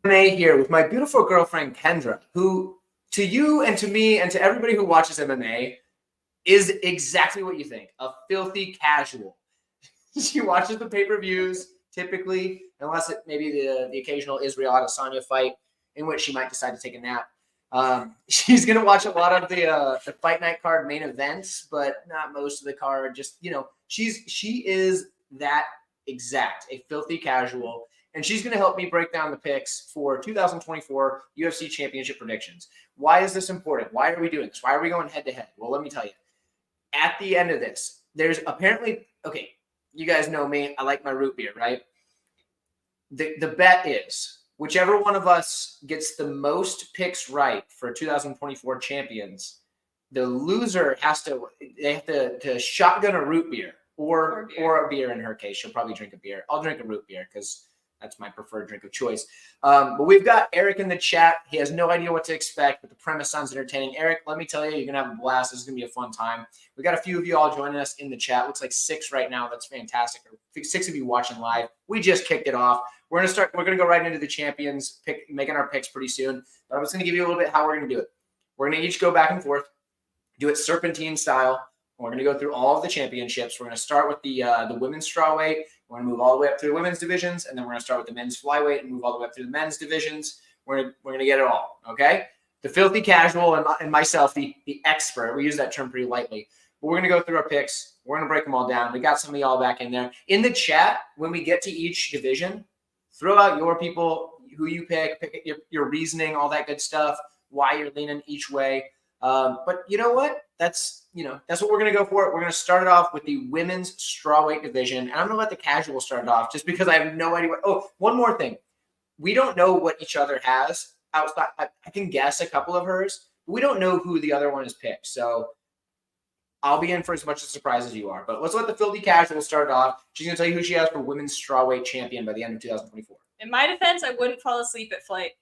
MMA here with my beautiful girlfriend Kendra, who to you and to me and to everybody who watches MMA is exactly what you think, a filthy casual. She watches the pay-per-views typically, unless it maybe the occasional Israel Adesanya fight in which she might decide to take a nap. She's gonna watch a lot of the fight night card main events, but not most of the card. Just she is that exact a filthy casual, and she's gonna help me break down the picks for 2024 UFC Championship predictions. Why is this important? Why are we doing this? Why are we going head to head? Well, let me tell you. At the end of this, there's apparently okay. You guys know me. I like my root beer, right? The bet is whichever one of us gets the most picks right for 2024 champions, the loser have to shotgun a root beer or a beer in her case. She'll probably drink a beer. I'll drink a root beer because that's my preferred drink of choice. But we've got Eric in the chat. He has no idea what to expect, but the premise sounds entertaining. Eric, let me tell you, you're going to have a blast. This is going to be a fun time. We got a few of you all joining us in the chat. Looks like 6 right now. That's fantastic. 6 of you watching live. We just kicked it off. We're going to go right into the champions, making our picks pretty soon. But I'm just going to give you a little bit how we're going to do it. We're going to each go back and forth, do it serpentine style. We're going to go through all of the championships. We're going to start with the women's strawweight. We're going to move all the way up through the women's divisions, and then we're going to start with the men's flyweight and move all the way up through the men's divisions. We're going to get it all, okay? The filthy casual and myself, the expert. We use that term pretty lightly. But we're going to go through our picks. We're going to break them all down. We got some of y'all back in there. In the chat, when we get to each division, throw out your people, who you pick your reasoning, all that good stuff, why you're leaning each way. But you know what? That's what we're going to go for. We're going to start it off with the women's strawweight division. And I'm going to let the casual start it off just because I have no idea. One more thing. We don't know what each other has outside. I can guess a couple of hers, but we don't know who the other one has picked. So I'll be in for as much a surprise as you are. But let's let the filthy casual start it off. She's going to tell you who she has for women's strawweight champion by the end of 2024. In my defense, I wouldn't fall asleep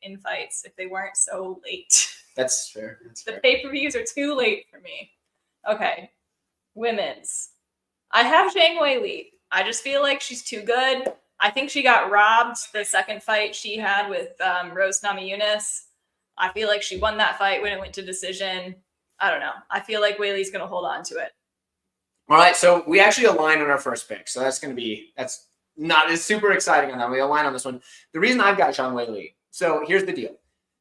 in fights if they weren't so late. That's fair. The pay-per-views are too late for me. Okay. Women's. I have Zhang Weili. I just feel like she's too good. I think she got robbed the second fight she had with Rose Namajunas. I feel like she won that fight when it went to decision. I don't know. I feel like Weili's going to hold on to it. All right. So we actually align on our first pick. So it's super exciting on that. We align on this one. The reason I've got Zhang Weili. So here's the deal.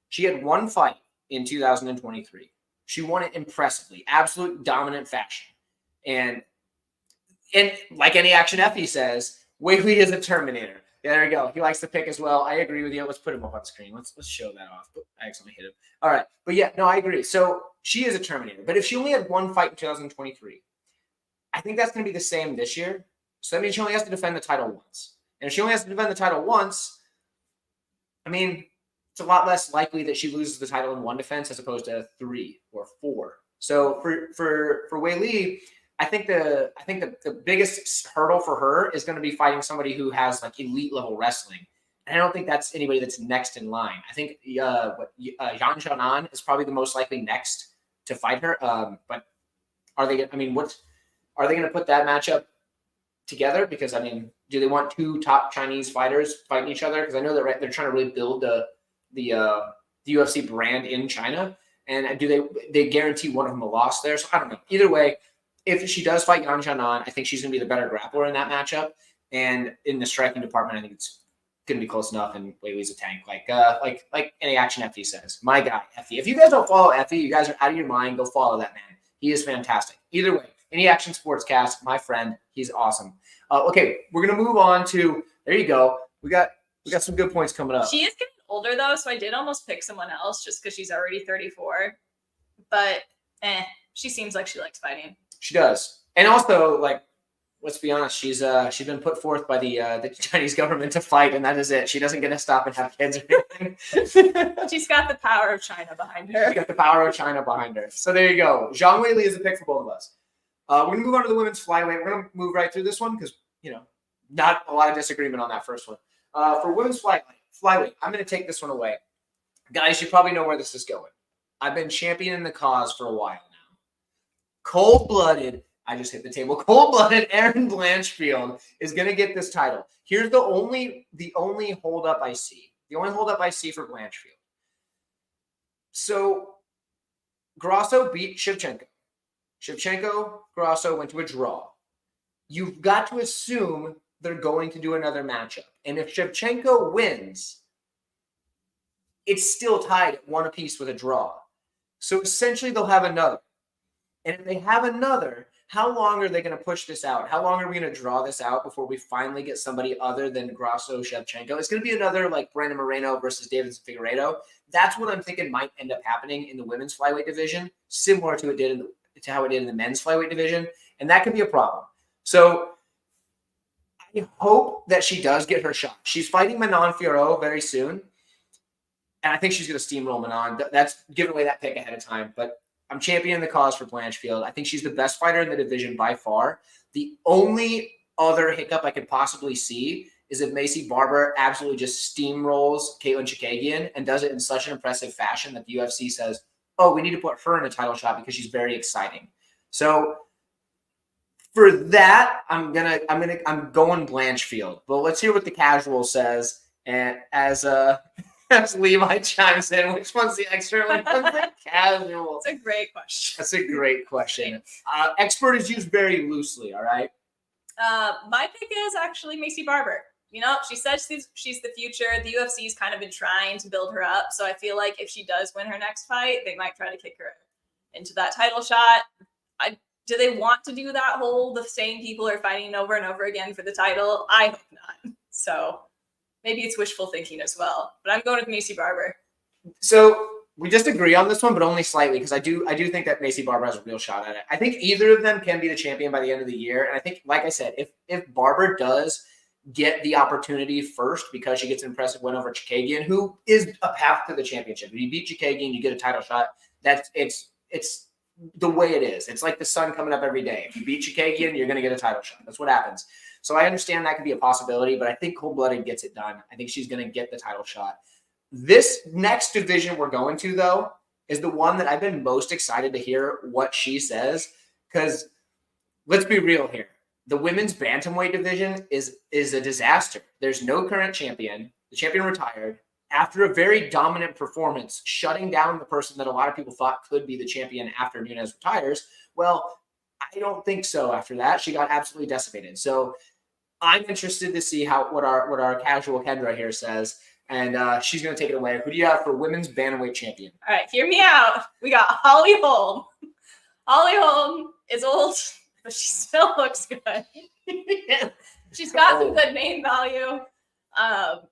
She had one fight in 2023. She won it impressively, absolute dominant fashion. And like any action Effie says, Weili is a Terminator. Yeah, there we go. He likes to pick as well. I agree with you. Let's put him up on screen. Let's show that off. I accidentally hit him. All right. But yeah, no, I agree. So she is a Terminator. But if she only had one fight in 2023, I think that's going to be the same this year. So that means she only has to defend the title once. And if she only has to defend the title once, I mean, it's a lot less likely that she loses the title in one defense as opposed to 3 or 4. So for Weili, I think the biggest hurdle for her is going to be fighting somebody who has like elite level wrestling. And I don't think that's anybody that's next in line. I think Yan Xiaonan is probably the most likely next to fight her. But are they going to put that matchup together? Because I mean, do they want 2 top Chinese fighters fighting each other? Because I know that they're trying to really build the UFC brand in China, and do they guarantee one of them a loss there? So I don't know. Either way, if she does fight Yan Xiaonan, I think she's going to be the better grappler in that matchup. And in the striking department, I think it's going to be close enough. And Weili's a tank, like any action Effie says. My guy, Effie. If you guys don't follow Effie, you guys are out of your mind. Go follow that man. He is fantastic. Either way, any action sportscast, my friend, he's awesome. Okay, we're going to move on to. There you go. We got some good points coming up. She is getting older though, so I did almost pick someone else just because she's already 34. But she seems like she likes fighting. She does, and also like, let's be honest, she's been put forth by the Chinese government to fight, and that is it. She doesn't get to stop and have kids or anything. She's got the power of China behind her. She's got the power of China behind her. So there you go. Zhang Weili is a pick for both of us. We're gonna move on to the women's flyweight. We're gonna move right through this one because not a lot of disagreement on that first one. For women's flyweight, I'm gonna take this one away, guys. You probably know where this is going. I've been championing the cause for a while now. Cold-blooded, I just hit the table. Cold-blooded Erin Blanchfield is going to get this title. Here's the only hold-up I see. The only holdup I see for Blanchfield. So Grasso beat Shevchenko. Shevchenko, Grasso went to a draw. You've got to assume they're going to do another matchup. And if Shevchenko wins, it's still tied at 1 apiece with a draw. So essentially they'll have another. And if they have another, how long are they going to push this out? How long are we going to draw this out before we finally get somebody other than Grasso Shevchenko? It's going to be another like Brandon Moreno versus Davidson Figueiredo. That's what I'm thinking might end up happening in the women's flyweight division, similar to how it did in the men's flyweight division. And that could be a problem. So I hope that she does get her shot. She's fighting Manon Fiorot very soon. And I think she's going to steamroll Manon. That's giving away that pick ahead of time. But I'm championing the cause for Blanchfield. I think she's the best fighter in the division by far. The only other hiccup I could possibly see is if Macy Barber absolutely just steamrolls Caitlin Chikagian and does it in such an impressive fashion that the UFC says, oh, we need to put her in a title shot because she's very exciting. So for that, I'm going Blanchfield. But let's hear what the casual says. And as Levi chimes in, which one's the extra? Which one's the casual? That's a great question. That's a great question. Expert is used very loosely, all right? My pick is actually Macy Barber. You know, she says she's the future. The UFC's kind of been trying to build her up. So I feel like if she does win her next fight, they might try to kick her into that title shot. Do they want to do that whole the same people are fighting over and over again for the title? I hope not. So maybe it's wishful thinking as well. But I'm going with Macy Barber. So we just agree on this one, but only slightly, because I do think that Macy Barber has a real shot at it. I think either of them can be the champion by the end of the year. And I think, like I said, if Barber does get the opportunity first because she gets an impressive win over Chikagian, who is a path to the championship. If you beat Chikagian, you get a title shot. It's the way it is. It's like the sun coming up every day. If you beat Chikagian, you're going to get a title shot. That's what happens. So I understand that could be a possibility, but I think cold-blooded gets it done. I think she's going to get the title shot. This next division we're going to, though, is the one that I've been most excited to hear what she says, because let's be real here. The women's bantamweight division is a disaster. There's no current champion. The champion retired after a very dominant performance, shutting down the person that a lot of people thought could be the champion after Nunes retires. Well, I don't think so after that. She got absolutely decimated. So I'm interested to see what our casual Kendra here says. And she's going to take it away. Who do you have for women's bantamweight champion? All right, hear me out. We got Holly Holm. Holly Holm is old, but she still looks good. She's got some good name value.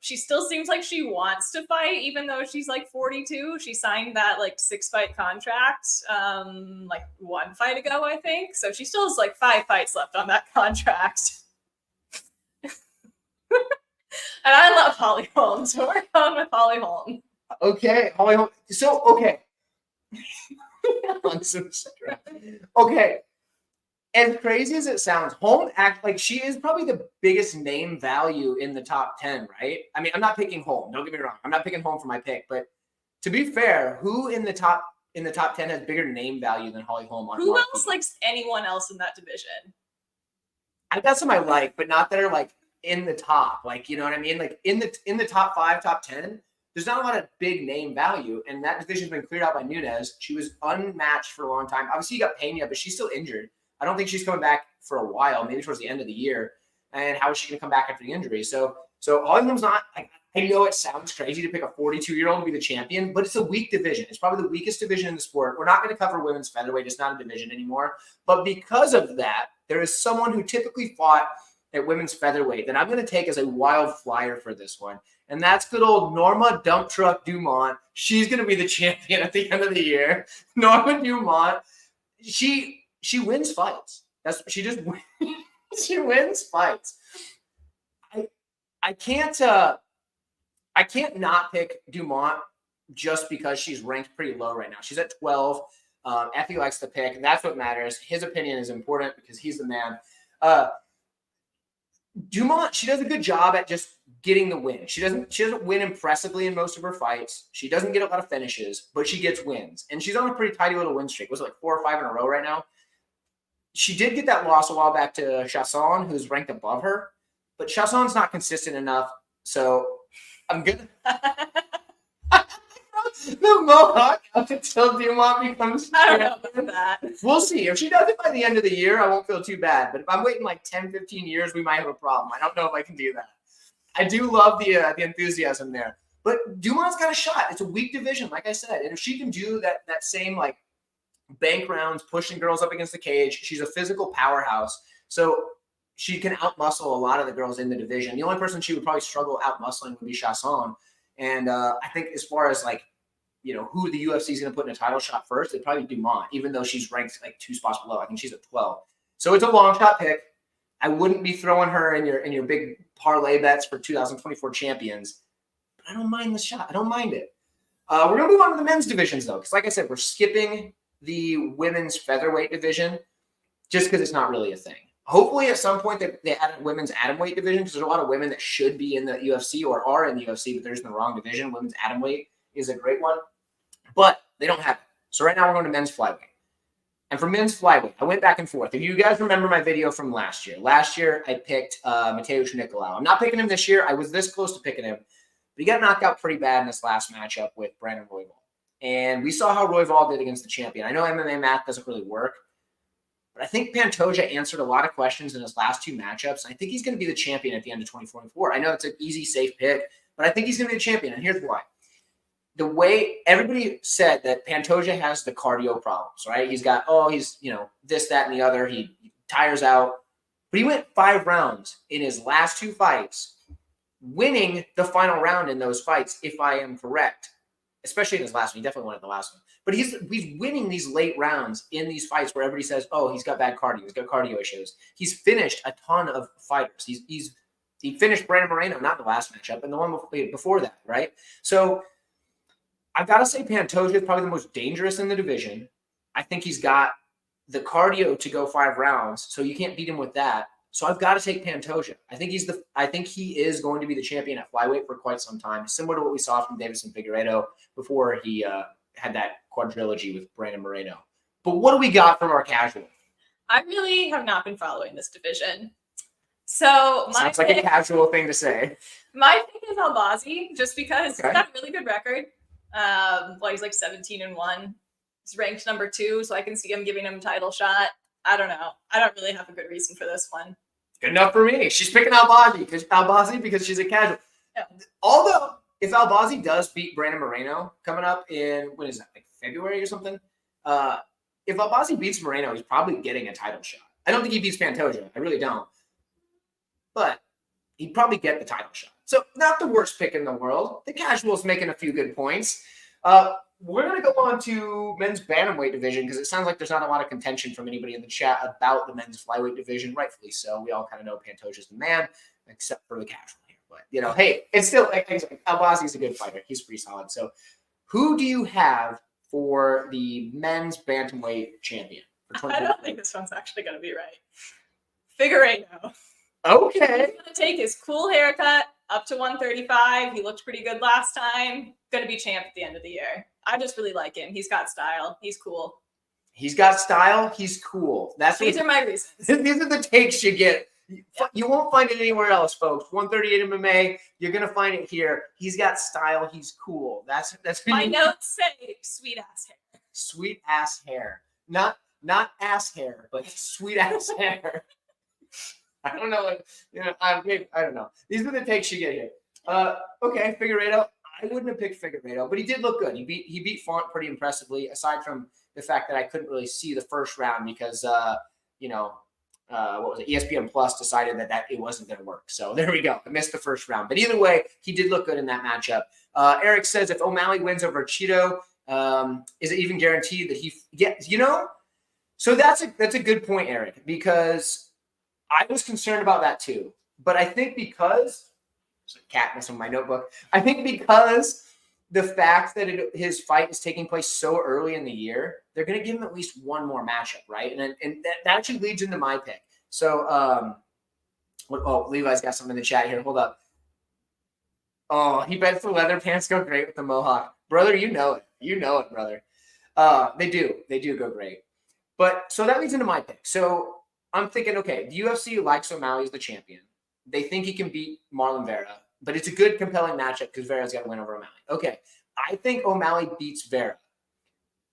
She still seems like she wants to fight, even though she's like 42. She signed that like 6-fight contract like 1 fight ago, I think. So she still has like 5 fights left on that contract. And I love Holly Holm, so we're going with Holly Holm. Okay, Holly Holm. So, okay. Okay. As crazy as it sounds, Holm acts like she is probably the biggest name value in the top 10, right? I mean, I'm not picking Holm. Don't get me wrong. I'm not picking Holm for my pick, but to be fair, who in the top 10 has bigger name value than Holly Holm? Who else likes anyone else in that division? I got some I like, but not that are like in the top, like, you know what I mean? Like in the top 5, top 10, there's not a lot of big name value, and that division's been cleared out by Nunes. She was unmatched for a long time. Obviously, you got Pena, but she's still injured. I don't think she's coming back for a while, maybe towards the end of the year. And how is she going to come back after the injury? So Holly Holm's not. I know it sounds crazy to pick a 42-year-old to be the champion, but it's a weak division. It's probably the weakest division in the sport. We're not going to cover women's featherweight. It's not a division anymore. But because of that, there is someone who typically fought at women's featherweight that I'm going to take as a wild flyer for this one. And that's good old Norma Dump Truck Dumont. She's going to be the champion at the end of the year. Norma Dumont, she wins fights. She wins fights. I can't not pick Dumont just because she's ranked pretty low right now. She's at 12. Effie likes to pick, and that's what matters. His opinion is important because he's the man. Dumont, she does a good job at just getting the win. She doesn't win impressively in most of her fights. She doesn't get a lot of finishes, but she gets wins. And she's on a pretty tidy little win streak. Was it like 4 or 5 in a row right now? She did get that loss a while back to Chasson, who's ranked above her. But Chasson's not consistent enough. So I'm good. The mohawk up until Dumont becomes I don't know champion. about that. We'll see. If she does it by the end of the year, I won't feel too bad. But if I'm waiting like 10, 15 years, we might have a problem. I don't know if I can do that. I do love the enthusiasm there. But Dumont's got a shot. It's a weak division, like I said. And if she can do that same like bank rounds, pushing girls up against the cage, she's a physical powerhouse. So she can outmuscle a lot of the girls in the division. The only person she would probably struggle outmuscling would be Chasson. And I think as far as like, who the UFC is going to put in a title shot first, it'd probably be Dumont, even though she's ranked like 2 spots below. I think she's at 12. So it's a long shot pick. I wouldn't be throwing her in your big parlay bets for 2024 champions. But I don't mind the shot. I don't mind it. We're going to move on to the men's divisions, though, because like I said, we're skipping the women's featherweight division just because it's not really a thing. Hopefully at some point they add a women's atomweight division because there's a lot of women that should be in the UFC or are in the UFC, but they're just in the wrong division. Women's atomweight is a great one. But they don't have it. So right now we're going to men's flyweight. And for men's flyweight, I went back and forth. If you guys remember my video from last year I picked Mateusz Nicolau. I'm not picking him this year. I was this close to picking him. But he got knocked out pretty bad in this last matchup with Brandon Royval. And we saw how Royval did against the champion. I know MMA math doesn't really work. But I think Pantoja answered a lot of questions in his last 2 matchups. And I think he's going to be the champion at the end of 2024. I know it's an easy, safe pick. But I think he's going to be the champion. And here's why. The way everybody said that Pantoja has the cardio problems, right? He's got, he's, this, that, and the other. He tires out. But he went 5 rounds in his last 2 fights, winning the final round in those fights, if I am correct. Especially in his last one. He definitely won at the last one. But he's winning these late rounds in these fights where everybody says, he's got bad cardio. He's got cardio issues. He's finished a ton of fighters. He finished Brandon Moreno, not the last matchup, and the one before that, right? So I've got to say Pantoja is probably the most dangerous in the division. I think he's got the cardio to go 5 rounds, so you can't beat him with that. So I've got to take Pantoja. I think he is going to be the champion at flyweight for quite some time, similar to what we saw from Davison Figueiredo before he had that quadrilogy with Brandon Moreno. But what do we got from our casual? I really have not been following this division. So sounds like a casual thing to say. My pick is Albazi, just because Okay. he's got a really good record. He's like 17-1. He's ranked number 2, so I can see him giving him a title shot. I don't know. I don't really have a good reason for this one. Good enough for me. She's picking Albazi because she's a casual. Yeah. Although, if Albazi does beat Brandon Moreno coming up in, what is that, like February or something? If Albazi beats Moreno, he's probably getting a title shot. I don't think he beats Pantoja. I really don't. But he'd probably get the title shot. So not the worst pick in the world. The casual's making a few good points. We're going to go on to men's bantamweight division because it sounds like there's not a lot of contention from anybody in the chat about the men's flyweight division, rightfully so. We all kind of know Pantoja's the man, except for the casual here. But, hey, it's still Albazi's a good fighter. He's pretty solid. So who do you have for the men's bantamweight champion? I don't think this one's actually going to be right. Figueiredo. Okay. He's going to take his cool haircut up to 135. He looked pretty good last time. Going to be champ at the end of the year. I just really like him. He's got style. He's cool. He's got style. He's cool. These are my reasons. These are the takes you get. You won't find it anywhere else, folks. 138 MMA. You're gonna find it here. He's got style. He's cool. That's my notes say sweet ass hair. Sweet ass hair. Not ass hair, but sweet ass hair. I don't know. I don't know. These are the takes you get here. Okay, Figueiredo. I wouldn't have picked Figueiredo, but he did look good. He beat Font pretty impressively, aside from the fact that I couldn't really see the first round because what was it? ESPN Plus decided that it wasn't going to work. So there we go. I missed the first round. But either way, he did look good in that matchup. Eric says if O'Malley wins over Cheeto, is it even guaranteed that he gets, So that's a good point, Eric, because I was concerned about that too. But I think because there's a cat messing with my notebook. I think because the fact that his fight is taking place so early in the year, they're going to give him at least one more matchup, right? And that actually leads into my pick. So, Levi's got something in the chat here. Hold up. Oh, he bets the leather pants go great with the mohawk. Brother, you know it. You know it, brother. They do go great. But so that leads into my pick. So I'm thinking, okay, the UFC likes O'Malley as the champion. They think he can beat Marlon Vera. but it's a good, compelling matchup because Vera's got to win over O'Malley. Okay, I think O'Malley beats Vera.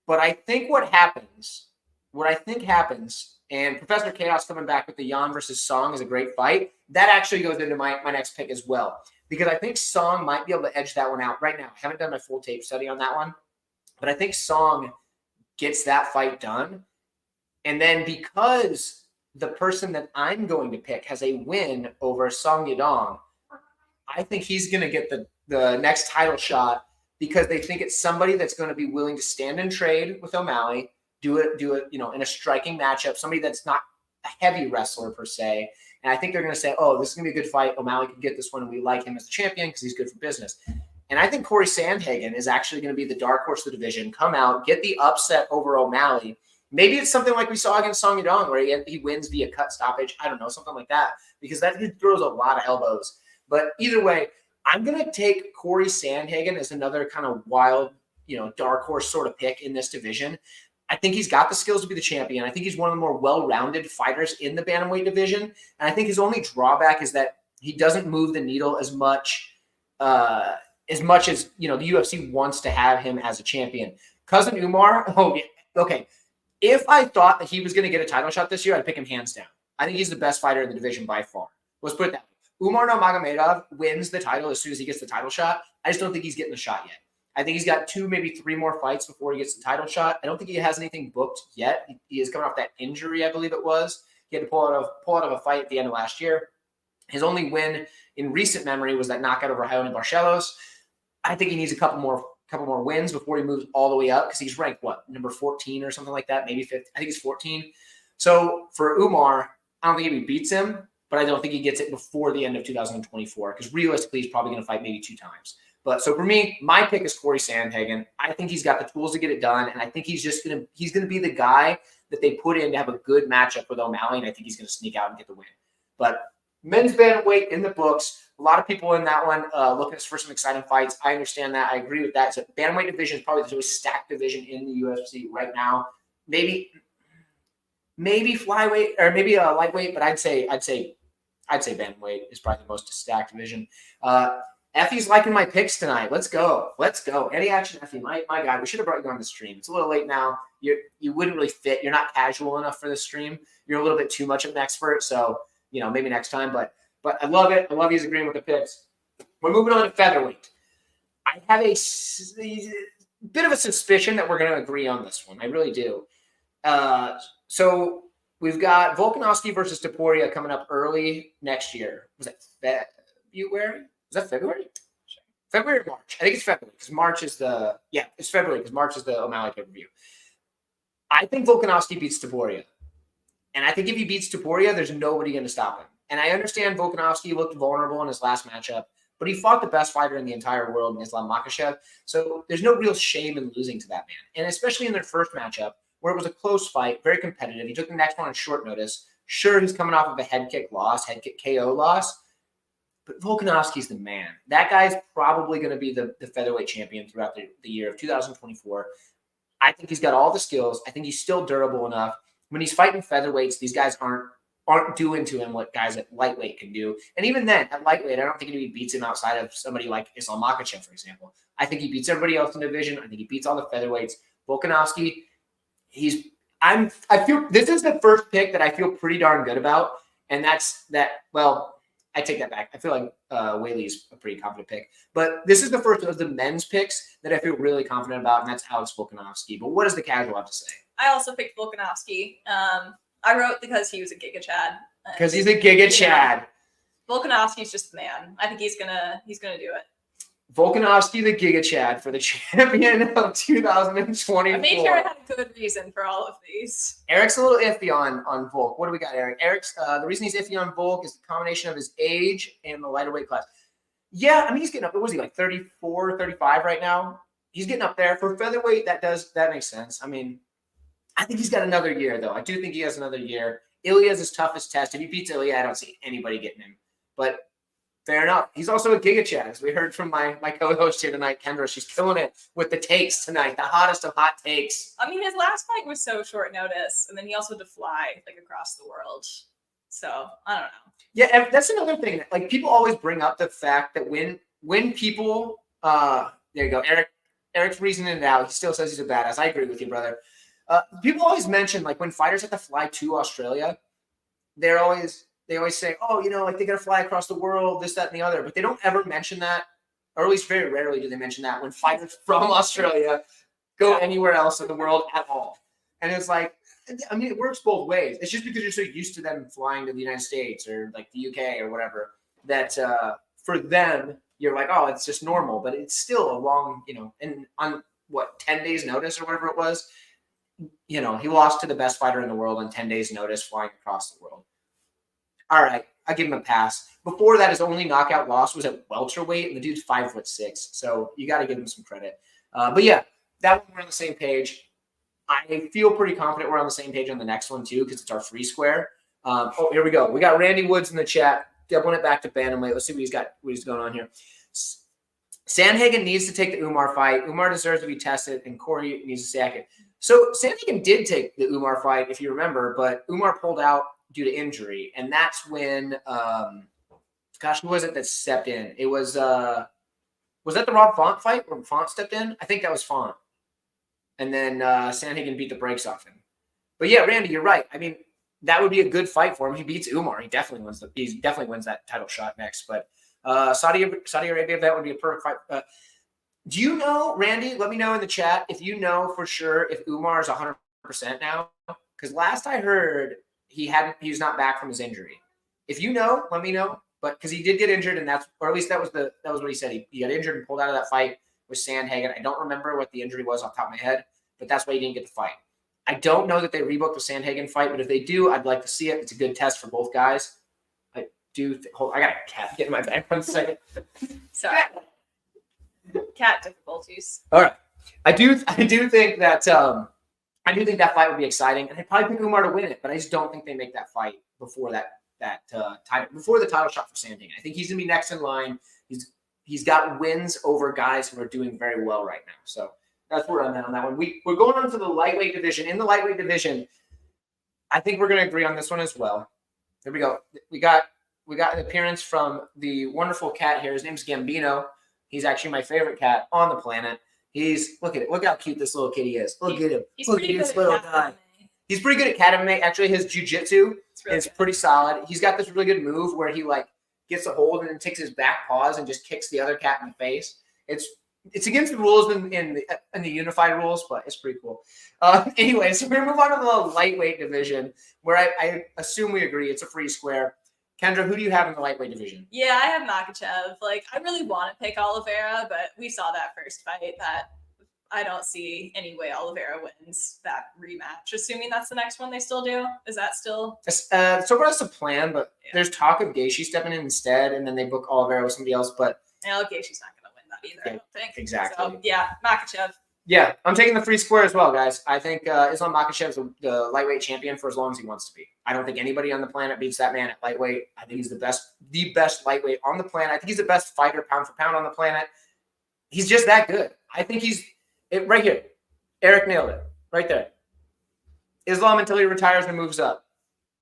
But I think what I think happens, and Professor Chaos coming back with the Jan versus Song is a great fight. That actually goes into my next pick as well. Because I think Song might be able to edge that one out right now. I haven't done my full tape study on that one. But I think Song gets that fight done. And then because the person that I'm going to pick has a win over Song Yadong, I think he's going to get the next title shot because they think it's somebody that's going to be willing to stand and trade with O'Malley, do it, in a striking matchup, somebody that's not a heavy wrestler per se. And I think they're going to say, oh, this is going to be a good fight. O'Malley can get this one, and we like him as the champion because he's good for business. And I think Corey Sandhagen is actually going to be the dark horse of the division, come out, get the upset over O'Malley. Maybe it's something like we saw against Song Yadong where he wins via cut stoppage. I don't know, something like that, because that dude throws a lot of elbows. But either way, I'm going to take Corey Sandhagen as another kind of wild, dark horse sort of pick in this division. I think he's got the skills to be the champion. I think he's one of the more well-rounded fighters in the bantamweight division. And I think his only drawback is that he doesn't move the needle as much as the UFC wants to have him as a champion. Cousin Umar, okay. If I thought that he was going to get a title shot this year, I'd pick him hands down. I think he's the best fighter in the division by far. Let's put it that way. Umar Nurmagomedov wins the title as soon as he gets the title shot. I just don't think he's getting the shot yet. I think he's got 2, maybe 3 more fights before he gets the title shot. I don't think he has anything booked yet. He is coming off that injury, I believe it was. He had to pull out of a fight at the end of last year. His only win in recent memory was that knockout over Raoni Barcelos. I think he needs a couple more wins before he moves all the way up because he's ranked, number 14 or something like that, maybe 5th. I think he's 14. So for Umar, I don't think he beats him, but I don't think he gets it before the end of 2024 because realistically, he's probably going to fight maybe 2 times. But so for me, my pick is Corey Sandhagen. I think he's got the tools to get it done, and I think he's going to be the guy that they put in to have a good matchup with O'Malley, and I think he's going to sneak out and get the win. But men's bantamweight in the books. A lot of people in that one looking for some exciting fights. I understand that. I agree with that. So bantamweight division is probably the most stacked division in the UFC right now. Maybe flyweight or maybe a lightweight, but I'd say bantamweight is probably the most stacked division. Effie's liking my picks tonight. Let's go. Any action, Effie. My God, we should have brought you on the stream. It's a little late now. You wouldn't really fit. You're not casual enough for this stream. You're a little bit too much of an expert. So, maybe next time. But I love it. I love he's agreeing with the picks. We're moving on to featherweight. I have a bit of a suspicion that we're going to agree on this one. I really do. So we've got Volkanovski versus Topuria coming up early next year. Was that February? Is that February? Sure. February or March? I think it's February because it's February because March is the O'Malley pay-per-view. I think Volkanovski beats Topuria. And I think if he beats Topuria, there's nobody going to stop him. And I understand Volkanovski looked vulnerable in his last matchup, but he fought the best fighter in the entire world in Islam Makhachev. So there's no real shame in losing to that man. And especially in their first matchup, where it was a close fight, very competitive. He took the next one on short notice. Sure, he's coming off of a head kick KO loss. But Volkanovski's the man. That guy's probably going to be the featherweight champion throughout the year of 2024. I think he's got all the skills. I think he's still durable enough. When he's fighting featherweights, these guys aren't doing to him what guys at lightweight can do. And even then, at lightweight, I don't think he beats him outside of somebody like Islam Makhachev, for example. I think he beats everybody else in the division. I think he beats all the featherweights. Volkanovski, I feel this is the first pick that I feel pretty darn good about. And that's that, well, I take that back. I feel like Whaley's a pretty confident pick. But this is the first of the men's picks that I feel really confident about, and that's Alex Volkanovski. But what does the casual have to say? I also picked Volkanovski. I wrote because he was a Giga Chad. Because he's a Giga Chad. Volkanovski's just the man. I think he's gonna do it. Volkanovski, the Giga Chad for the champion of 2024. I made sure I had a good reason for all of these. Eric's a little iffy on Volk. What do we got, Eric? Eric's the reason he's iffy on Volk is the combination of his age and the lighter weight class. Yeah, I mean, he's getting up. What was he, like 34, 35 right now? He's getting up there. For featherweight, that makes sense. I mean, I think he's got another year, though. I do think he has another year. Ilya's his toughest test. If he beats Ilya, I don't see anybody getting him. But fair enough. He's also a Giga Chad, as we heard from my co-host here tonight, Kendra. She's killing it with the takes tonight, the hottest of hot takes. I mean, his last fight was so short notice, and then he also had to fly across the world. So I don't know. Yeah, and that's another thing. Like people always bring up the fact that when people there you go, Eric's reasoning it out. He still says he's a badass. I agree with you, brother. People always mention like when fighters have to fly to Australia, they always say, oh, like they got to fly across the world, this, that, and the other. But they don't ever mention that, or at least very rarely do they mention that when fighters from Australia go anywhere else in the world at all. And it's like, I mean, it works both ways. It's just because you're so used to them flying to the United States or like the UK or whatever that for them, you're like, oh, it's just normal. But it's still a long, and on 10 days notice or whatever it was, he lost to the best fighter in the world on 10 days notice flying across the world. All right, I give him a pass. Before that, his only knockout loss was at welterweight, and the dude's 5'6", so you got to give him some credit. But yeah, that one we're on the same page. I feel pretty confident we're on the same page on the next one too, because it's our free square. Here we go. We got Randy Woods in the chat. Doubling it back to bantamweight. Let's see what he's going on here. Sandhagen needs to take the Umar fight. Umar deserves to be tested, and Corey needs to sack it. So Sandhagen did take the Umar fight, if you remember, but Umar pulled out due to injury, and that's when who was it that stepped in? It was that the Rob Font fight where Font stepped in? I think that was Font. And then Sandhagen beat the brakes off him. But yeah, Randy, you're right. I mean, that would be a good fight for him. He beats Umar. He definitely wins that title shot next. But Saudi Arabia, that would be a perfect fight. Do you know, Randy? Let me know in the chat if you know for sure if Umar is 100% now. Because last I heard, he was not back from his injury. If you know, let me know. But because he did get injured, and that was what he said. He got injured and pulled out of that fight with Sandhagen. I don't remember what the injury was off the top of my head, but that's why he didn't get the fight. I don't know that they rebooked the Sandhagen fight, but if they do, I'd like to see it. It's a good test for both guys. I do. I got a cat get in my bag. 1 second. Sorry. Cat difficulties. All right. I do think that fight would be exciting, and I'd probably pick Umar to win it, but I just don't think they make that fight before before the title shot for Sandhagen. I think he's gonna be next in line. He's got wins over guys who are doing very well right now. So that's where I'm at on that one. We're going on to the lightweight division. In the lightweight division, I think we're going to agree on this one as well. Here we go. We got an appearance from the wonderful cat here. His name's Gambino. He's actually my favorite cat on the planet. Look at it. Look how cute this little kitty is. Look at him. Look at this little guy. He's pretty good at cat MMA. Actually, his jiu-jitsu is pretty solid. He's got this really good move where he gets a hold and then takes his back paws and just kicks the other cat in the face. It's against the rules in the unified rules, but it's pretty cool. Anyway, so we're going to move on to the lightweight division, where I assume we agree it's a free square. Kendra, who do you have in the lightweight division? Yeah, I have Makhachev. I really want to pick Oliveira, but we saw that first fight that I don't see any way Oliveira wins that rematch. Assuming that's the next one they still do. Is that still? So far that's the plan, but there's talk of Gaethje stepping in instead, and then they book Oliveira with somebody else. But Gaethje's not going to win that either. I don't think. Exactly. So, yeah, Makhachev. Yeah, I'm taking the free square as well, guys. I think Islam Makhachev is the lightweight champion for as long as he wants to be. I don't think anybody on the planet beats that man at lightweight. I think he's the best lightweight on the planet. I think he's the best fighter pound for pound on the planet. He's just that good. I think right here. Eric nailed it right there. Islam until he retires and moves up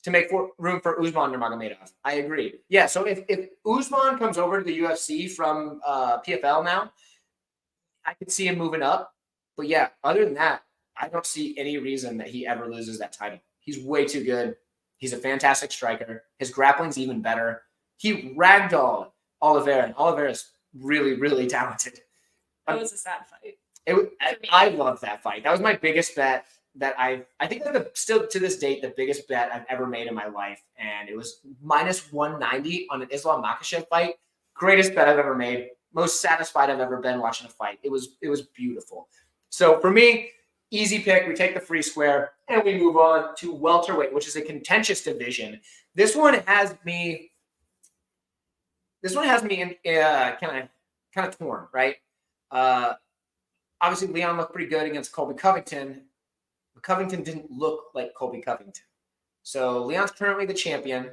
to make room for Usman Nurmagomedov. I agree. Yeah, so if Usman comes over to the UFC from PFL now, I could see him moving up. But yeah, other than that, I don't see any reason that he ever loses that title. He's way too good. He's a fantastic striker. His grappling's even better. He ragdolled Oliveira, and Oliveira's really, really talented. It was a sad fight. I love that fight. That was my biggest bet that I think that's still to this date the biggest bet I've ever made in my life, and it was minus 190 on an Islam Makhachev fight. Greatest bet I've ever made. Most satisfied I've ever been watching a fight. It was beautiful. So for me, easy pick. We take the free square and we move on to welterweight, which is a contentious division. This one has me in kind of torn, right? Obviously, Leon looked pretty good against Colby Covington, but Covington didn't look like Colby Covington. So Leon's currently the champion.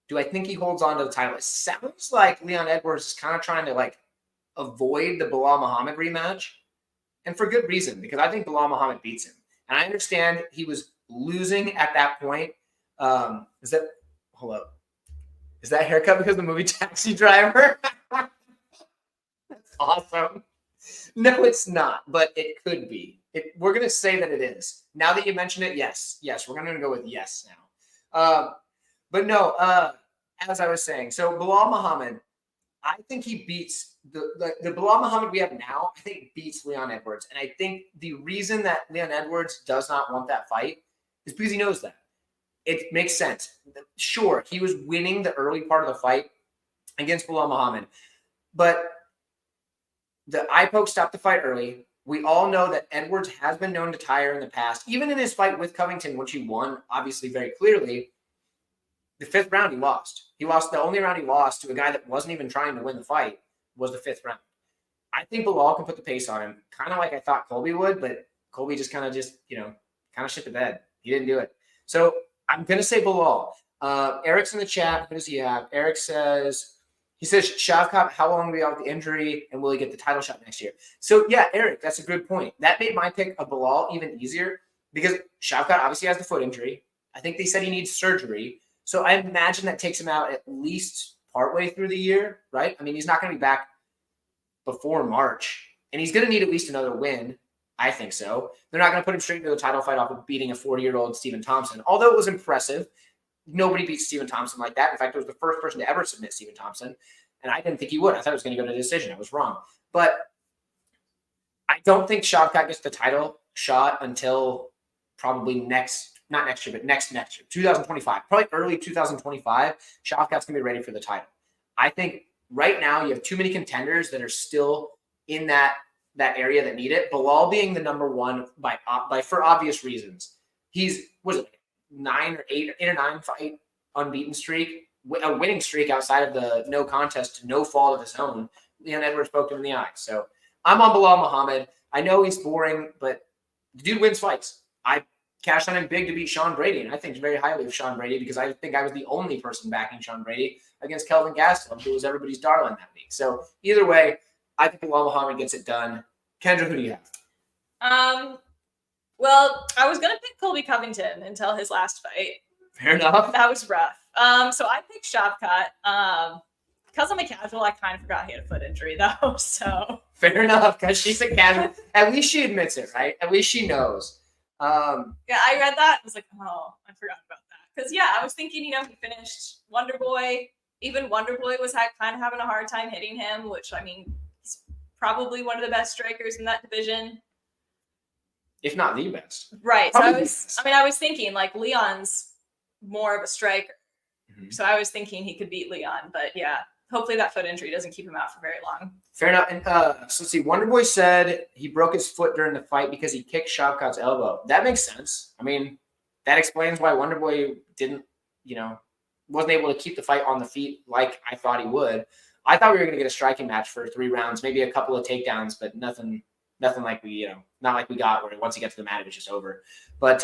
Do I think he holds on to the title? It sounds like Leon Edwards is kind of trying to avoid the Bilal Muhammad rematch, and for good reason, because I think Bilal Muhammad beats him. And I understand he was losing at that point. Hold Hold up. Is that haircut because of the movie Taxi Driver? That's awesome. No, it's not, but it could be. We're going to say that it is. Now that you mention it, yes. Yes, we're going to go with yes now. But no, as I was saying, so Bilal Muhammad, I think he beats the Bilal Muhammad we have now, I think beats Leon Edwards. And I think the reason that Leon Edwards does not want that fight is because he knows that. It makes sense. Sure, he was winning the early part of the fight against Bilal Muhammad, but the eye poke stopped the fight early. We all know that Edwards has been known to tire in the past. Even in his fight with Covington, which he won, obviously, very clearly, the 5th round he lost. He lost the only round he lost to a guy that wasn't even trying to win the fight was the 5th round. I think Bilal can put the pace on him, kind of like I thought Colby would, but Colby just kind of shit the bed. He didn't do it. So I'm going to say Bilal. Eric's in the chat. Who does he have? Eric says, Shavkat, how long will he out with the injury, and will he get the title shot next year? So, yeah, Eric, that's a good point. That made my pick of Bilal even easier because Shavkat obviously has the foot injury. I think they said he needs surgery. So I imagine that takes him out at least partway through the year, right? I mean, he's not going to be back before March, and he's going to need at least another win. I think so. They're not going to put him straight into the title fight off of beating a 40-year-old Stephen Thompson, although it was impressive. Nobody beats Stephen Thompson like that. In fact, it was the first person to ever submit Stephen Thompson, and I didn't think he would. I thought it was going to go to decision. I was wrong. But I don't think Shavkat gets the title shot until probably next year, 2025. Probably early 2025, Shavkat's going to be ready for the title. I think right now you have too many contenders that are still in that area that need it. Bilal being the number one by for obvious reasons. He's, was it 9 or 9 fight unbeaten streak, a winning streak outside of the no contest to no fault of his own. Leon Edwards poked him in the eye. So I'm on Bilal Muhammad. I know he's boring, but the dude wins fights. I cashed on him big to beat Sean Brady, and I think very highly of Sean Brady because I think I was the only person backing Sean Brady against Kelvin Gastelum, who was everybody's darling that week. So either way, I think Bilal Muhammad gets it done. Kendra, who do you have? Well, I was going to pick Colby Covington until his last fight. Fair enough. That was rough. So I picked Shavkat. Because I'm a casual, I kind of forgot he had a foot injury, though. So fair enough, because she's a casual. At least she admits it, right? At least she knows. Yeah, I read that. I was like, oh, I forgot about that. Because, yeah, I was thinking, he finished Wonderboy. Even Wonderboy was kind of having a hard time hitting him, which, I mean, he's probably one of the best strikers in that division. If not the best. Right. So I was thinking, like, Leon's more of a striker. Mm-hmm. So I was thinking he could beat Leon. But, yeah, hopefully that foot injury doesn't keep him out for very long. Fair enough. And so let's see. Wonderboy said he broke his foot during the fight because he kicked Shavkat's elbow. That makes sense. I mean, that explains why Wonderboy didn't, wasn't able to keep the fight on the feet like I thought he would. I thought we were going to get a striking match for 3 rounds, maybe a couple of takedowns, but nothing like we, not like we got where once he gets to the mat, it was just over. But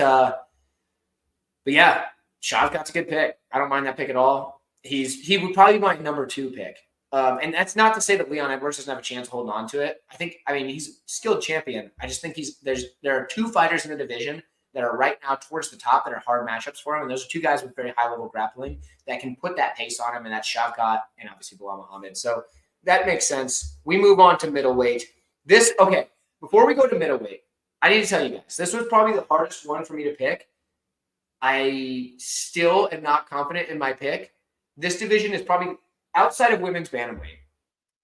yeah, Shavkat's a good pick. I don't mind that pick at all. He would probably be my number 2 pick. And that's not to say that Leon Edwards doesn't have a chance holding on to it. He's a skilled champion. I just think there are 2 fighters in the division that are right now towards the top that are hard matchups for him. And those are 2 guys with very high level grappling that can put that pace on him. And that's Shavkat and obviously Bilal Muhammad. So that makes sense. We move on to middleweight. Before we go to middleweight, I need to tell you guys, this was probably the hardest one for me to pick. I still am not confident in my pick. This division is probably outside of women's bantamweight.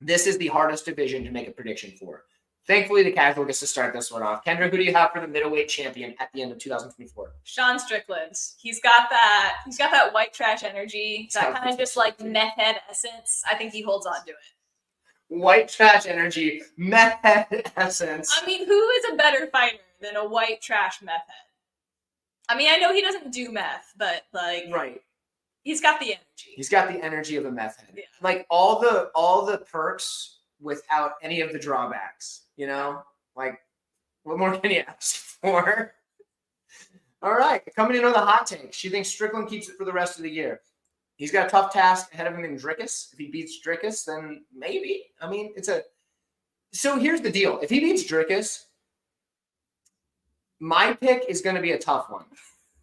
This is the hardest division to make a prediction for. Thankfully, the casual gets to start this one off. Kendra, who do you have for the middleweight champion at the end of 2024? Sean Strickland. He's got that white trash energy, that kind of just like meth head essence. I think he holds on to it. White trash energy, meth head essence. I mean, who is a better fighter than a white trash meth head? I mean, I know he doesn't do meth, but like, right. He's got the energy. He's got the energy of a meth head. Yeah. Like all the perks without any of the drawbacks, Like, what more can you ask for? All right. Coming in with a hot take. She thinks Strickland keeps it for the rest of the year. He's got a tough task ahead of him in Dricus. If he beats Dricus, then maybe. I mean, so here's the deal. If he beats Dricus, my pick is going to be a tough one.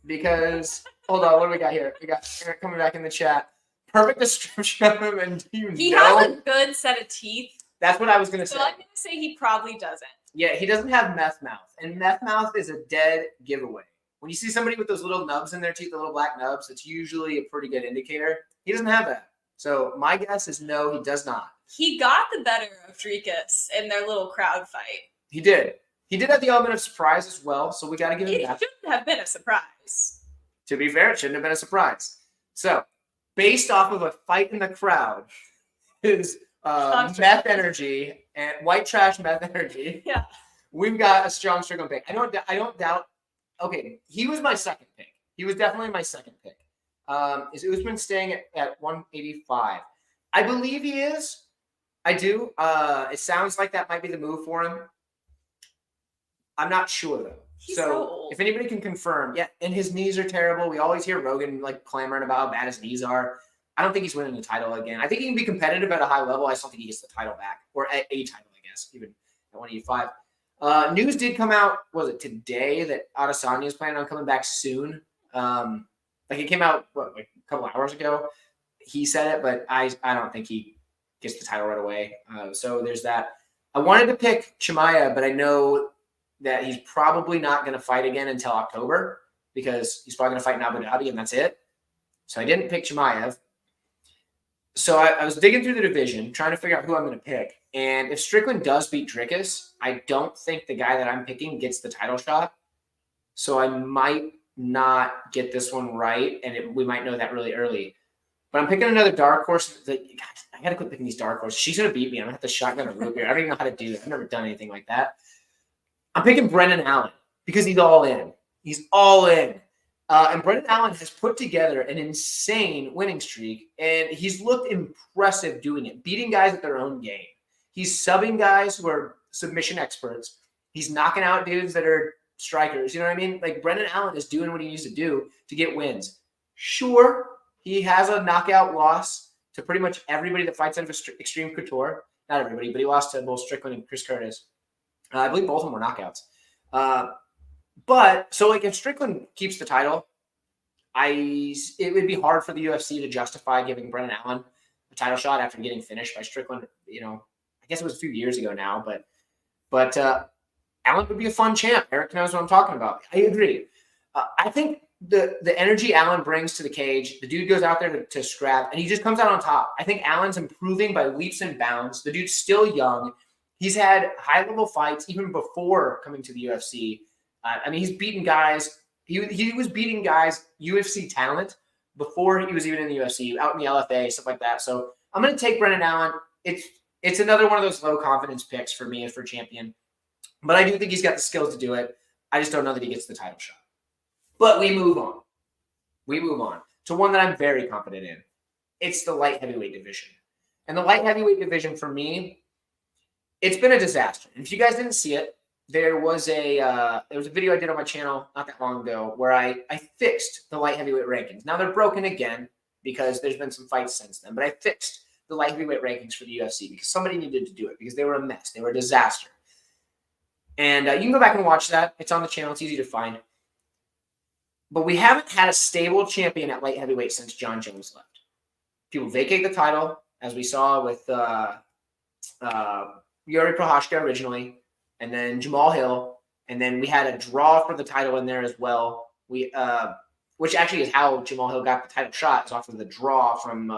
because hold on, what do we got here? We got Eric coming back in the chat. Perfect description of him, and He has a good set of teeth. That's what I was gonna say. So I'm gonna say he probably doesn't. Yeah, he doesn't have meth mouth, and meth mouth is a dead giveaway. When you see somebody with those little nubs in their teeth, the little black nubs, it's usually a pretty good indicator. He doesn't have that. So my guess is no, he does not. He got the better of Dricus in their little crowd fight. He did. He did have the element of surprise as well, so we got to give him that. It shouldn't have been a surprise. To be fair, it shouldn't have been a surprise. So, based off of a fight in the crowd, his meth energy and white trash meth energy. Yeah. We've got a strong Strickland pick. I don't doubt. Okay, he was my second pick. He was definitely my second pick. Is Usman staying at 185? I believe he is. I do. It sounds like that might be the move for him. I'm not sure though. He's so old. If anybody can confirm, yeah, and his knees are terrible. We always hear Rogan like clamoring about how bad his knees are. I don't think he's winning the title again. I think he can be competitive at a high level. I just don't think he gets the title back, or a title, I guess, even at 185. News did come out, was it today, that Adesanya is planning on coming back soon. Like it came out like a couple hours ago. He said it, but I don't think he gets the title right away. So there's that. I wanted to pick Chimaev, but I know that he's probably not going to fight again until October because he's probably going to fight in Abu Dhabi, and that's it. So I didn't pick Chimaev. So I was digging through the division, trying to figure out who I'm going to pick. And if Strickland does beat Dricus, I don't think the guy that I'm picking gets the title shot. So I might not get this one right, and we might know that really early. But I'm picking another dark horse. I got to quit picking these dark horses. She's going to beat me. I'm going to have to shotgun a root beer. I don't even know how to do that. I've never done anything like that. I'm picking Brendan Allen because he's all in. He's all in. And Brendan Allen has put together an insane winning streak, and he's looked impressive doing it, beating guys at their own game. He's subbing guys who are submission experts. He's knocking out dudes that are strikers. You know what I mean? Like Brendan Allen is doing what he needs to do to get wins. Sure, he has a knockout loss to pretty much everybody that fights out of Extreme Couture. Not everybody, but he lost to both Strickland and Chris Curtis. I believe both of them were knockouts. But so like if Strickland keeps the title, it would be hard for the UFC to justify giving Brendan Allen a title shot after getting finished by Strickland. You know, I guess it was a few years ago now, but Allen would be a fun champ. Eric knows what I'm talking about. I agree. I think the energy Allen brings to the cage, the dude goes out there to scrap, and he just comes out on top. I think Allen's improving by leaps and bounds. The dude's still young. He's had high-level fights even before coming to the UFC. I mean, he's beaten guys. He was beating guys, UFC talent, before he was even in the UFC, out in the LFA, stuff like that. So I'm going to take Brendan Allen. It's another one of those low-confidence picks for me as for champion. But I do think he's got the skills to do it. I just don't know that he gets the title shot. But we move on. We move on to one that I'm very confident in. It's the light heavyweight division. And the light heavyweight division for me, it's been a disaster. And if you guys didn't see it, there was a video I did on my channel not that long ago where I fixed the light heavyweight rankings. Now they're broken again because there's been some fights since then, but I fixed the light heavyweight rankings for the UFC because somebody needed to do it because they were a mess. They were a disaster. And you can go back and watch that. It's on the channel. It's easy to find. But we haven't had a stable champion at light heavyweight since John Jones left. People vacate the title, as we saw with Yuri Prochazka originally, and then Jamal Hill, and then we had a draw for the title in there as well. Which actually is how Jamal Hill got the title shot, is off of the draw from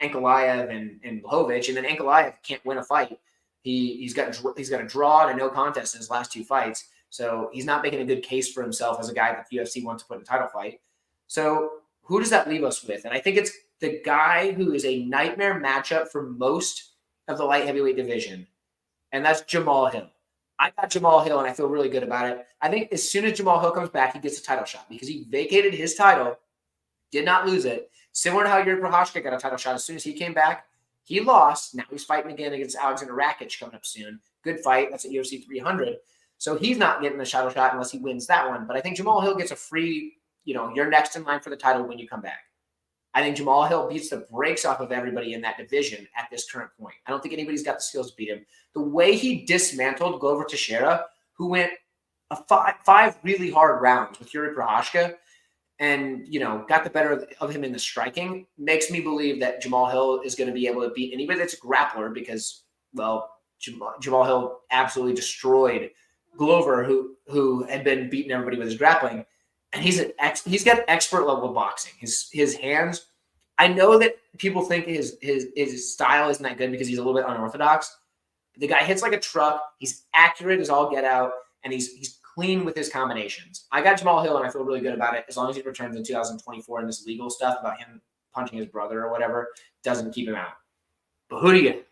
Ankalaev and Blachowicz, and then Ankalaev can't win a fight. He's got a draw and a no contest in his last two fights, so he's not making a good case for himself as a guy that the UFC wants to put in a title fight. So who does that leave us with? And I think it's the guy who is a nightmare matchup for most of the light heavyweight division, and that's Jamal Hill. I got Jamal Hill, and I feel really good about it. I think as soon as Jamal Hill comes back, he gets a title shot because he vacated his title, did not lose it. Similar to how Yuri Prochazka got a title shot as soon as he came back. He lost. Now he's fighting again against Alexander Rakic coming up soon. Good fight. That's at UFC 300. So he's not getting the title shot unless he wins that one. But I think Jamal Hill gets a free, you're next in line for the title when you come back. I think Jamal Hill beats the brakes off of everybody in that division at this current point. I don't think anybody's got the skills to beat him. The way he dismantled Glover Teixeira, who went five really hard rounds with Yuri Prochazka, and, got the better of him in the striking, makes me believe that Jamal Hill is going to be able to beat anybody that's a grappler because, well, Jamal Hill absolutely destroyed Glover, who had been beating everybody with his grappling. And he's got expert level boxing. His hands, I know that people think his style isn't that good because he's a little bit unorthodox. The guy hits like a truck. He's accurate as all get out, and he's clean with his combinations. I got Jamal Hill, and I feel really good about it as long as he returns in 2024 and this legal stuff about him punching his brother or whatever doesn't keep him out. But who do you get?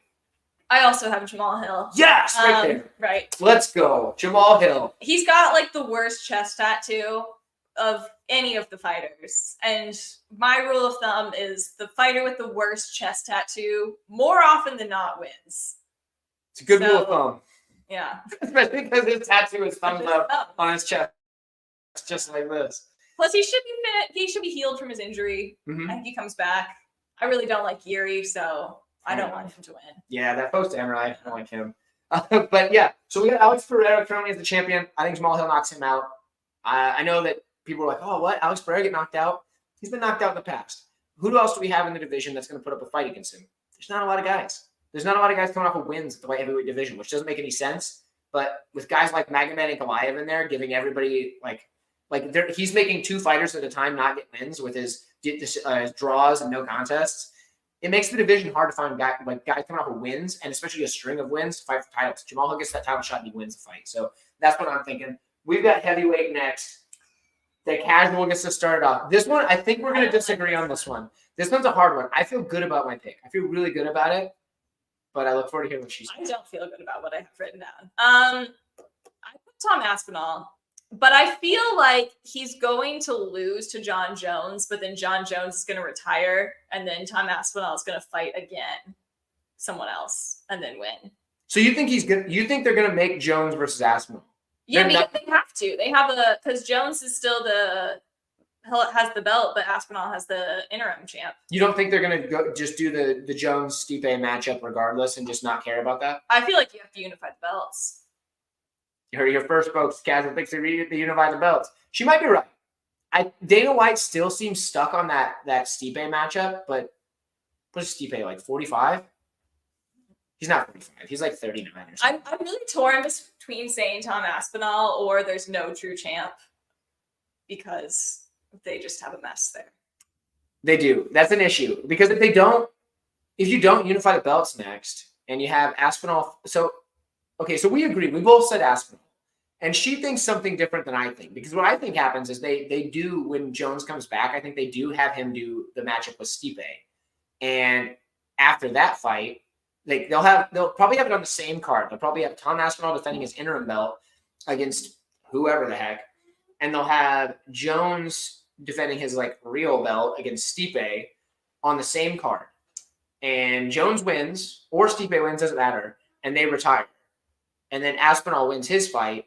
I also have Jamal Hill. Yes, right there. Right. Let's go. Jamal Hill. He's got like the worst chest tattoo of any of the fighters. And my rule of thumb is the fighter with the worst chest tattoo more often than not wins. It's a good rule of thumb. Yeah. Especially because his tattoo is thumbs up on his chest. It's just like this. Plus, he should be fit. He should be healed from his injury. Mm-hmm. I think he comes back. I really don't like Yuri, so I don't want him to win. Yeah, that post-Emery, I don't like him. But yeah, so we got Alex Pereira currently as the champion. I think Jamal Hill knocks him out. I know that people are like, oh, what? Alex Pereira get knocked out? He's been knocked out in the past. Who else do we have in the division that's going to put up a fight against him? There's not a lot of guys. There's not a lot of guys coming off of wins at the light heavyweight division, which doesn't make any sense. But with guys like Magomed and Goliath in there, giving everybody he's making 2 fighters at a time not get wins with his draws and no contests. It makes the division hard to find guys coming off of wins, and especially a string of wins to fight for titles. Jamal Hill gets that title shot and he wins the fight. So that's what I'm thinking. We've got heavyweight next. The casual gets to start off. This one, I think we're going to disagree on this one. This one's a hard one. I feel good about my pick. I feel really good about it, but I look forward to hearing what she says. I don't feel good about what I have written down. I put Tom Aspinall, but I feel like he's going to lose to John Jones, but then John Jones is going to retire, and then Tom Aspinall is going to fight again, someone else, and then win. So you think you think they're going to make Jones versus Aspinall? Yeah, because they have to. They have because Jones is still has the belt, but Aspinall has the interim champ. You don't think they're going to go just do the Jones-Stipe matchup regardless and just not care about that? I feel like you have to unify the belts. You heard it here first, folks. Casual thinks they unify the belts. She might be right. Dana White still seems stuck on that Stipe matchup, but what is Stipe, like 45? He's not 45. He's like 39 or something. I'm really torn between saying Tom Aspinall or there's no true champ because they just have a mess there. They do. That's an issue because if you don't unify the belts next and you have Aspinall. So we agree. We both said Aspinall. And she thinks something different than I think. Because what I think happens is they do, when Jones comes back, I think they do have him do the matchup with Stipe. And after that fight, they'll probably have it on the same card. They'll probably have Tom Aspinall defending his interim belt against whoever the heck. And they'll have Jones defending his real belt against Stipe on the same card. And Jones wins, or Stipe wins, doesn't matter. And they retire. And then Aspinall wins his fight.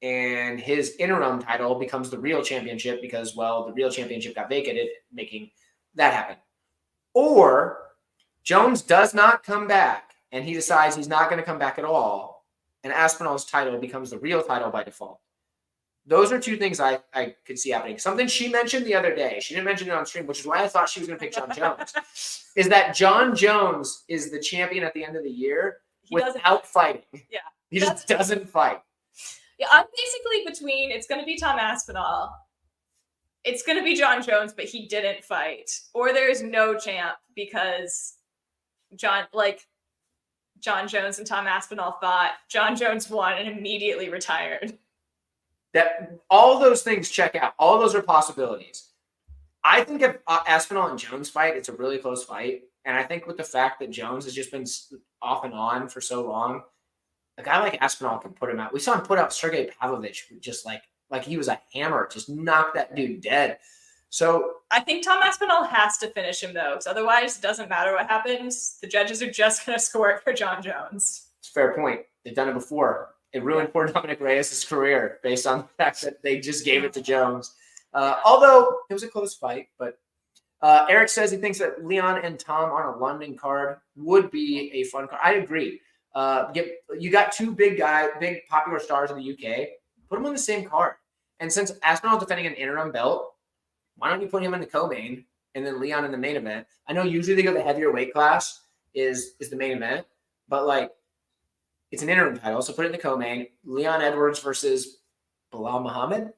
And his interim title becomes the real championship because, the real championship got vacated, making that happen. Or Jones does not come back, and he decides he's not going to come back at all, and Aspinall's title becomes the real title by default. Those are 2 things I could see happening. Something she mentioned the other day, she didn't mention it on stream, which is why I thought she was going to pick John Jones, is that John Jones is the champion at the end of the year without fighting. Yeah. He just doesn't fight. Yeah, I'm basically between it's going to be Tom Aspinall, it's going to be John Jones, but he didn't fight, or there's no champ because John Jones and Tom Aspinall fought. John Jones won and immediately retired. That all those things check out. All those are possibilities. I think if Aspinall and Jones fight, it's a really close fight. And I think with the fact that Jones has just been off and on for so long, a guy like Aspinall can put him out. We saw him put out Sergey Pavlovich just like he was a hammer, just knocked that dude dead. So I think Tom Aspinall has to finish him though, because otherwise it doesn't matter what happens. The judges are just going to score it for John Jones. It's a fair point. They've done it before. It ruined poor Dominic Reyes' career based on the fact that they just gave it to Jones. Although it was a close fight, but Eric says he thinks that Leon and Tom on a London card would be a fun card. I agree. You got 2 big popular stars in the UK. Put them on the same card. And since Aspinall's defending an interim belt, Why don't you put him in the co-main and then Leon in the main event? I know usually they go the heavier weight class is the main event, but like it's an interim title, so put it in the co-main. Leon Edwards versus Bilal Muhammad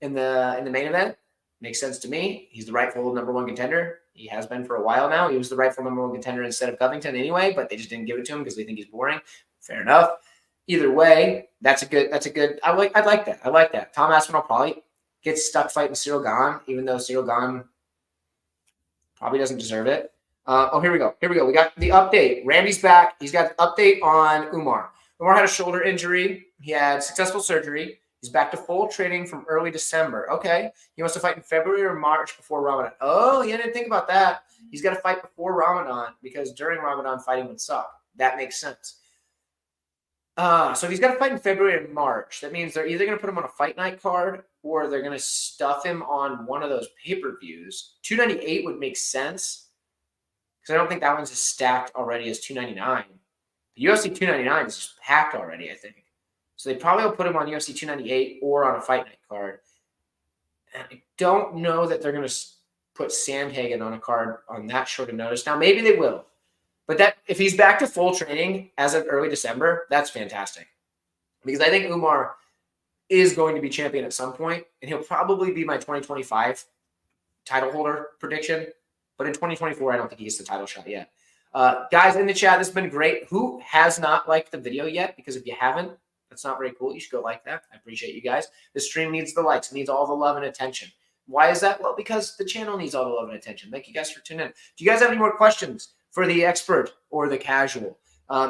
in the main event makes sense to me. He's the rightful number one contender. He has been for a while now. He was the rightful number one contender instead of Covington anyway, but they just didn't give it to him because they think he's boring. Fair enough. Either way, that's a good. I'd like that. Tom Aspinall probably gets stuck fighting Cyril Gane, even though Cyril Gane probably doesn't deserve it. Here we go. We got the update. Randy's back. He's got the update on Umar. Umar had a shoulder injury. He had successful surgery. He's back to full training from early December. Okay. He wants to fight in February or March before Ramadan. Oh, yeah, I didn't think about that. He's got to fight before Ramadan because during Ramadan, fighting would suck. That makes sense. So if he's got to fight in February or March, that means they're either going to put him on a fight night card or they're going to stuff him on one of those pay-per-views. 298 would make sense because I don't think that one's as stacked already as 299. The UFC 299 is just packed already, I think. So they probably will put him on UFC 298 or on a fight night card. And I don't know that they're going to put Sandhagen on a card on that short of notice. Now, maybe they will. But that if he's back to full training as of early December, that's fantastic. Because I think Umar is going to be champion at some point, and he'll probably be my 2025 title holder prediction. But in 2024, I don't think he gets the title shot yet. Guys in the chat, this has been great. Who has not liked the video yet? Because if you haven't, that's not very cool. You should go like that. I appreciate you guys. The stream needs the likes. It needs all the love and attention. Why is that? Well, because the channel needs all the love and attention. Thank you guys for tuning in. Do you guys have any more questions for the expert or the casual?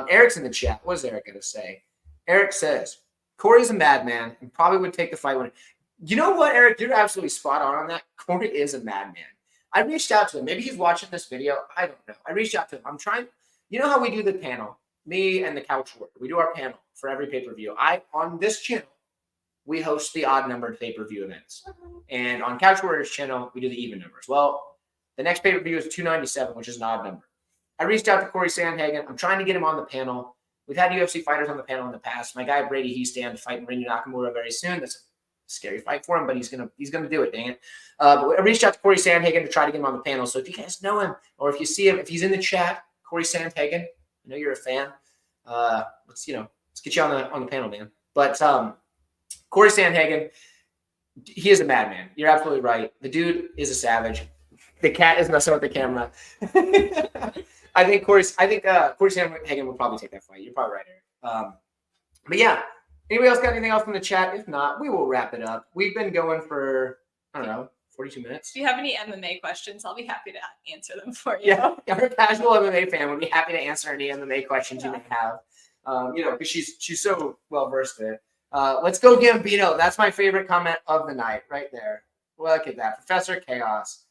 Eric's in the chat. What is Eric going to say? Eric says, Corey's a madman and probably would take the fight when. You know what, Eric? You're absolutely spot on that. Corey is a madman. I reached out to him. Maybe he's watching this video. I don't know. I reached out to him. I'm trying. You know how we do the panel? Me and the Couch Warrior. We do our panel for every pay-per-view. On this channel, we host the odd numbered pay-per-view events. And on Couch Warrior's channel, we do the even numbers. Well, the next pay-per-view is 297, which is an odd number. I reached out to Corey Sandhagen. I'm trying to get him on the panel. We've had UFC fighters on the panel in the past. My guy Brady Heastand fighting Rinyu Nakamura very soon. That's a scary fight for him, but he's gonna do it, dang it. But I reached out to Corey Sandhagen to try to get him on the panel. So if you guys know him, or if you see him, if he's in the chat, Corey Sandhagen, I know you're a fan. Let's get you on the panel, man. But Corey Sandhagen, he is a madman. You're absolutely right. The dude is a savage. The cat is messing with the camera. I think Corey Sandhagen would probably take that fight. You're probably right, Eric. But yeah, anybody else got anything else from the chat? If not, we will wrap it up. We've been going for, I don't know, 42 minutes. If you have any MMA questions, I'll be happy to answer them for you. Yeah, our casual MMA fan would be happy to answer any MMA questions you may have. Because she's so well versed in it. Let's go Gambino. That's my favorite comment of the night, right there. Look at that, Professor Chaos.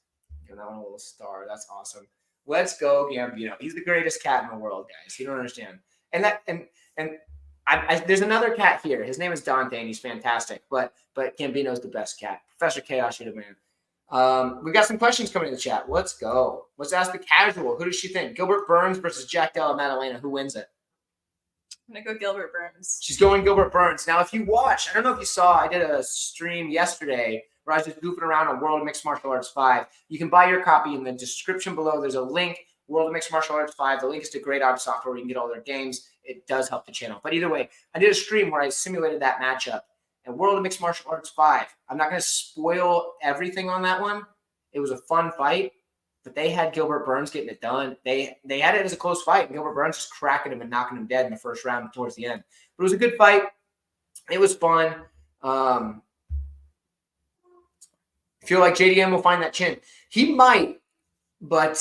Give that one a little star. That's awesome. Let's go Gambino. He's the greatest cat in the world, guys. You don't understand. And there's another cat here. His name is Dante, and he's fantastic. But Gambino's the best cat. Professor Chaos, you're the man. We got some questions coming in the chat. Let's go. Let's ask the casual. Who does she think? Gilbert Burns versus Jack Della Maddalena. Who wins it? I'm going to go Gilbert Burns. She's going Gilbert Burns. Now, if you watch, I don't know if you saw, I did a stream yesterday where I was just goofing around on World of Mixed Martial Arts 5. You can buy your copy in the description below. There's a link, World of Mixed Martial Arts 5. The link is to Great Odds Software where you can get all their games. It does help the channel. But either way, I did a stream where I simulated that matchup. And World of Mixed Martial Arts 5, I'm not going to spoil everything on that one. It was a fun fight. But they had Gilbert Burns getting it done. They had it as a close fight. And Gilbert Burns just cracking him and knocking him dead in the first round towards the end. But it was a good fight. It was fun. I feel like JDM will find that chin. He might, but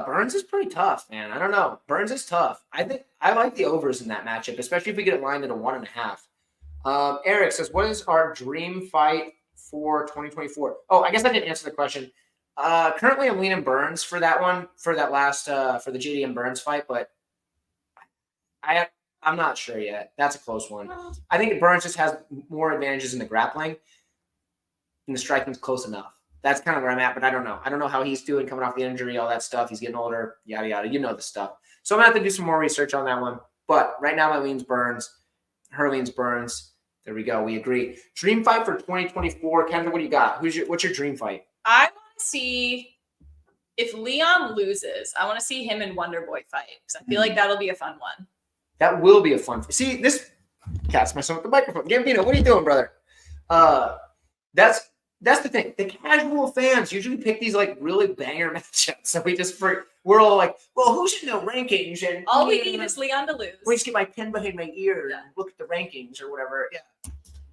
Burns is pretty tough, man. I don't know. Burns is tough. I think I like the overs in that matchup, especially if we get it lined at a 1.5. Eric says, what is our dream fight for 2024? Oh, I guess I didn't answer the question. Currently I'm leaning Burns for that one, for that last, for the JDM Burns fight, but I'm not sure yet. That's a close one. I think Burns just has more advantages in the grappling, and the striking's close enough. That's kind of where I'm at, but I don't know. I don't know how he's doing coming off the injury, all that stuff. He's getting older, yada, yada. You know the stuff. So I'm going to have to do some more research on that one. But right now my lean's Burns. Her lean's Burns. There we go. We agree. Dream fight for 2024. Kendra, what do you got? What's your dream fight? I want to to see if Leon loses. I want to see him and Wonderboy fight because I feel like that'll be a fun one. That will be a fun. See, this cat's messing with the microphone. Gambino, what are you doing, brother? That's the thing. The casual fans usually pick these like really banger matchups. So we're all like, well, who should know rankings? And all we need is Leon to lose. We just get my pen behind my ear and look at the rankings or whatever.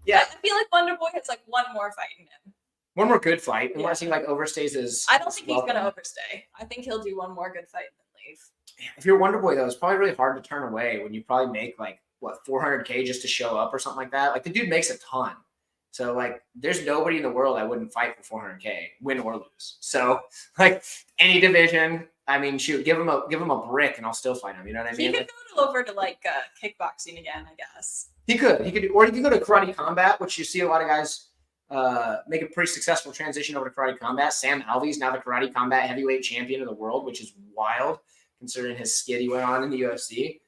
Yeah. I feel like Wonderboy has like one more fight in him. One more good fight, unless he like overstays his. I don't think he's gonna overstay. I think he'll do one more good fight and then leave. If you're Wonderboy, though, it's probably really hard to turn away when you probably make like what $400K just to show up or something like that. Like the dude makes a ton, so like there's nobody in the world I wouldn't fight for $400K, win or lose. So like any division, I mean, shoot, give him a brick and I'll still fight him. You know what I mean? He could go over to like kickboxing again, I guess. He could, or he could go to karate combat, which you see a lot of guys make a pretty successful transition over to karate combat. Sam Alvey's now the karate combat heavyweight champion of the world, which is wild considering his skid he went on in the UFC.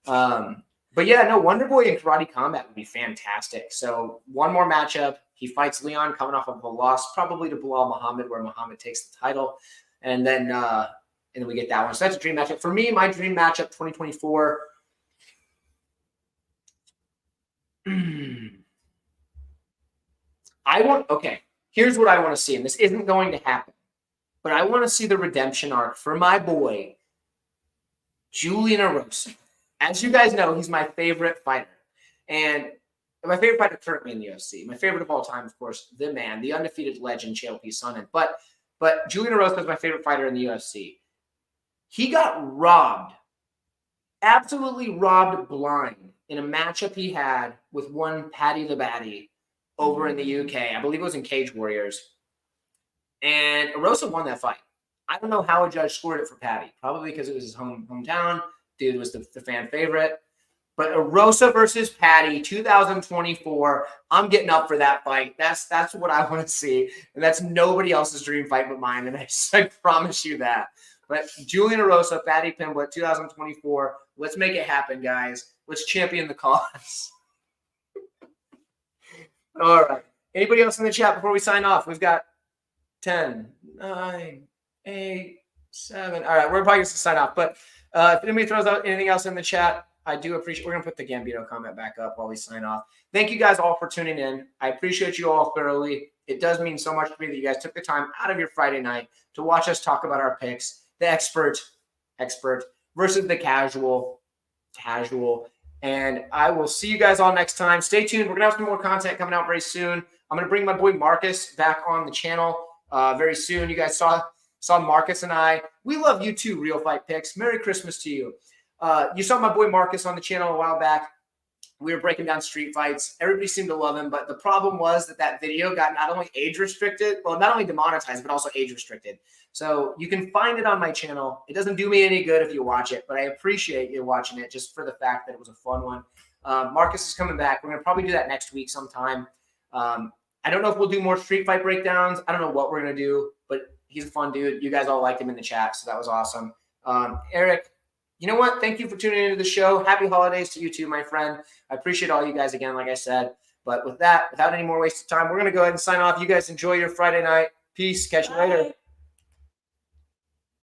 But yeah, no, Wonderboy in karate combat would be fantastic. So one more matchup. He fights Leon coming off of a loss, probably to Bilal Muhammad, where Muhammad takes the title. And then we get that one. So that's a dream matchup. For me, my dream matchup 2024. Here's what I want to see, and this isn't going to happen, but I want to see the redemption arc for my boy, Julian Erosa. As you guys know, he's my favorite fighter, and my favorite fighter currently in the UFC. My favorite of all time, of course, the man, the undefeated legend, Chael P. Sonnen. But Julian Erosa is my favorite fighter in the UFC. He got robbed, absolutely robbed blind in a matchup he had with one Paddy the Baddy over in the UK. I believe it was in Cage Warriors. And Erosa won that fight. I don't know how a judge scored it for Paddy. Probably because it was his hometown. Dude was the fan favorite. But Erosa versus Paddy, 2024. I'm getting up for that fight. That's what I want to see. And that's nobody else's dream fight but mine. And I promise you that. But Julian Erosa, Paddy Pimblett, 2024. Let's make it happen, guys. Let's champion the cause. All right. Anybody else in the chat before we sign off? We've got 10, 9, 8, 7. All right. We're probably going to sign off. But if anybody throws out anything else in the chat, I do appreciate. We're going to put the Gambino comment back up while we sign off. Thank you guys all for tuning in. I appreciate you all thoroughly. It does mean so much to me that you guys took the time out of your Friday night to watch us talk about our picks. The expert versus the casual. And I will see you guys all next time. Stay tuned. We're going to have some more content coming out very soon. I'm going to bring my boy Marcus back on the channel very soon. You guys saw Marcus and I. We love you too, Real Fight Picks. Merry Christmas to you. You saw my boy Marcus on the channel a while back. We were breaking down street fights. Everybody seemed to love him, but the problem was that video got not only age restricted, well, not only demonetized, but also age restricted. So you can find it on my channel. It doesn't do me any good if you watch it, but I appreciate you watching it just for the fact that it was a fun one. Marcus is coming back. We're going to probably do that next week sometime. I don't know if we'll do more street fight breakdowns. I don't know what we're going to do, but he's a fun dude. You guys all liked him in the chat, so that was awesome. Eric, you know what? Thank you for tuning into the show. Happy holidays to you too, my friend. I appreciate all you guys again, like I said. But with that, without any more wasted time, we're going to go ahead and sign off. You guys enjoy your Friday night. Peace. Catch you later.